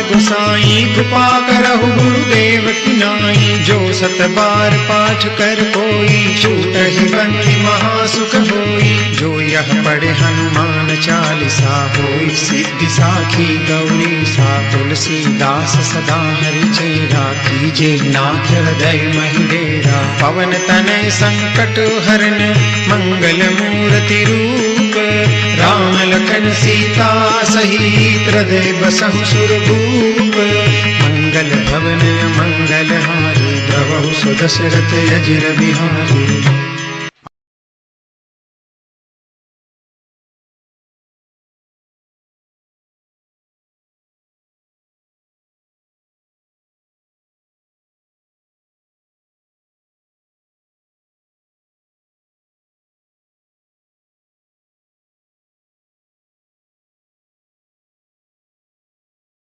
गोसाई कृपा करहु गुरुदेव की नाई। जो सत बार पाठ कर कोई छूटहि बंदी महासुख होई। जो यह पढ़े हनुमान चालीसा होई सिद्धि साखी गौरी सा। तुलसीदास सदा हरि चेरा कीजे नाथ हृदय महि डेरा। पवन तनय संकट हरन मंगल मूर्ति रूप। राम लखन सीता सहित हृदय बसहु सुरभूप। मंगल भवन मंगल हारी द्रवहु सुदशरथ अजर बिहारी।